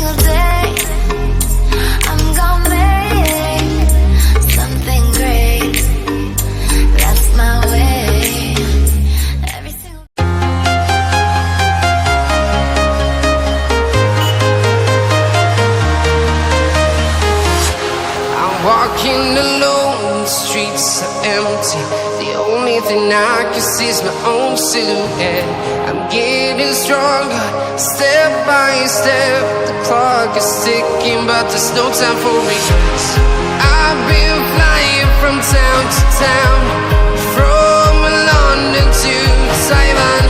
single day I'm gonna make something great. That's my way. Every single I'm walking alone, the streets are empty. The only thing I can see is my own silhouette. I'm getting stronger, step by step. The clock is ticking, but there's no time for regrets. I've been flying from town to town, from London to Taiwan.